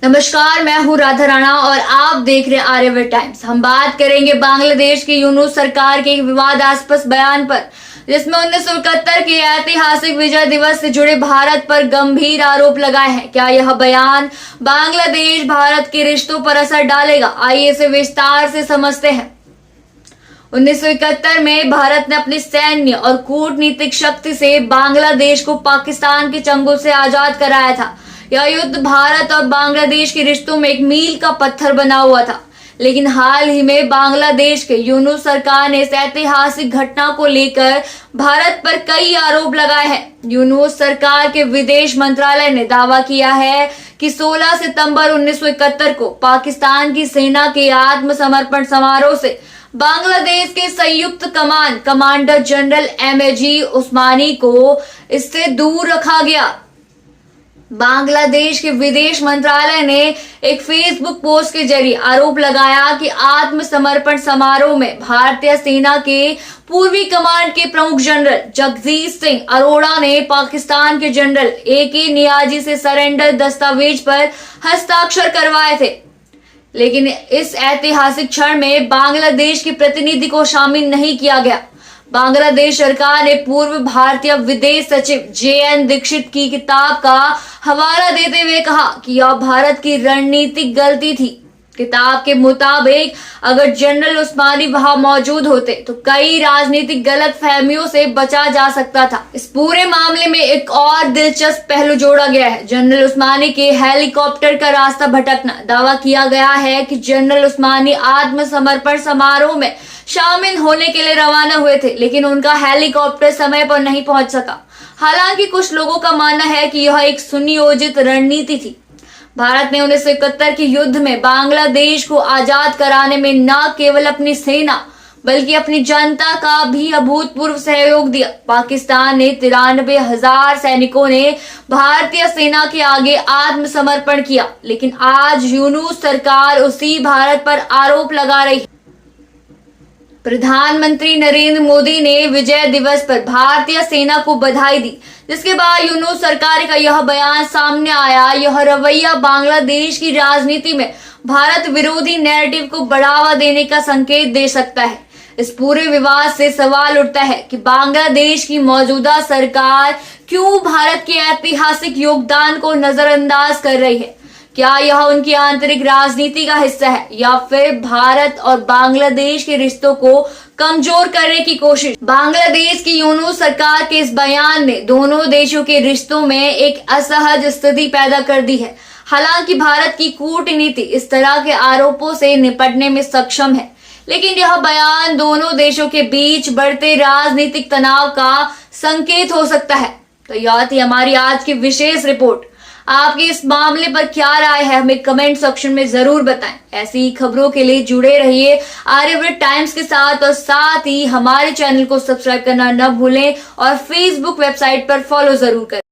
नमस्कार, मैं हूँ राधा राणा और आप देख रहे हैं आर्यव्रत टाइम्स। हम बात करेंगे बांग्लादेश की यूनूस सरकार के एक विवादास्पद बयान पर, जिसमें 1971 के ऐतिहासिक विजय दिवस से जुड़े भारत पर गंभीर आरोप लगाए हैं। क्या यह बयान बांग्लादेश भारत के रिश्तों पर असर डालेगा? आइए इसे विस्तार से समझते हैं। 1971 में भारत ने अपनी सैन्य और कूटनीतिक शक्ति से बांग्लादेश को पाकिस्तान के चंगुल से आजाद कराया था। यह युद्ध भारत और बांग्लादेश के रिश्तों में एक मील का पत्थर बना हुआ था। लेकिन हाल ही में बांग्लादेश के यूनूस सरकार ने इस ऐतिहासिक घटना को लेकर भारत पर कई आरोप लगाए हैं। यूनूस सरकार के विदेश मंत्रालय ने दावा किया है कि 16 सितंबर 1971 को पाकिस्तान की सेना के आत्मसमर्पण समारोह से बांग्लादेश के संयुक्त कमान कमांडर जनरल एमएजी उस्मानी को इससे दूर रखा गया। बांग्लादेश के विदेश मंत्रालय ने एक फेसबुक पोस्ट के जरिए आरोप लगाया कि आत्मसमर्पण समारोह में भारतीय सेना के पूर्वी कमांड के प्रमुख जनरल जगजीत सिंह अरोड़ा ने पाकिस्तान के जनरल AK नियाजी से सरेंडर दस्तावेज पर हस्ताक्षर करवाए थे। लेकिन इस ऐतिहासिक क्षण में बांग्लादेश के प्रतिनिधि को शामिल नहीं किया गया। बांग्लादेश सरकार ने पूर्व भारतीय विदेश सचिव JN दीक्षित की किताब का हवाला देते हुए कहा कि यह भारत की रणनीतिक गलती थी। किताब के मुताबिक अगर जनरल उस्मानी वहां मौजूद होते तो कई राजनीतिक गलतफहमियों से बचा जा सकता था। इस पूरे मामले में एक और दिलचस्प पहलू जोड़ा गया है, जनरल उस्मानी के हेलीकॉप्टर का रास्ता भटकना। दावा किया गया है कि जनरल उस्मानी आत्मसमर्पण समारोह में शामिल होने के लिए रवाना हुए थे, लेकिन उनका हेलीकॉप्टर समय पर नहीं पहुंच सका। हालांकि कुछ लोगों का मानना है कि यह एक सुनियोजित रणनीति थी। भारत ने 1971 के युद्ध में बांग्लादेश को आजाद कराने में न केवल अपनी सेना बल्कि अपनी जनता का भी अभूतपूर्व सहयोग दिया। पाकिस्तान ने 93,000 सैनिकों ने भारतीय सेना के आगे आत्मसमर्पण किया, लेकिन आज यूनूस सरकार उसी भारत पर आरोप लगा रही है। प्रधानमंत्री नरेंद्र मोदी ने विजय दिवस पर भारतीय सेना को बधाई दी, जिसके बाद यूनूस सरकार का यह बयान सामने आया। यह रवैया बांग्लादेश की राजनीति में भारत विरोधी नैरेटिव को बढ़ावा देने का संकेत दे सकता है। इस पूरे विवाद से सवाल उठता है कि बांग्लादेश की मौजूदा सरकार क्यों भारत के ऐतिहासिक योगदान को नजरअंदाज कर रही है। क्या यह उनकी आंतरिक राजनीति का हिस्सा है या फिर भारत और बांग्लादेश के रिश्तों को कमजोर करने की कोशिश? बांग्लादेश की यूनूस सरकार के इस बयान ने दोनों देशों के रिश्तों में एक असहज स्थिति पैदा कर दी है। हालांकि भारत की कूटनीति इस तरह के आरोपों से निपटने में सक्षम है, लेकिन यह बयान दोनों देशों के बीच बढ़ते राजनीतिक तनाव का संकेत हो सकता है। तो यह थी हमारी आज की विशेष रिपोर्ट। आपकी इस मामले पर क्या राय है, हमें कमेंट सेक्शन में जरूर बताएं। ऐसी ही खबरों के लिए जुड़े रहिए आर्यव्रत टाइम्स के साथ और साथ ही हमारे चैनल को सब्सक्राइब करना न भूलें और फेसबुक वेबसाइट पर फॉलो जरूर करें।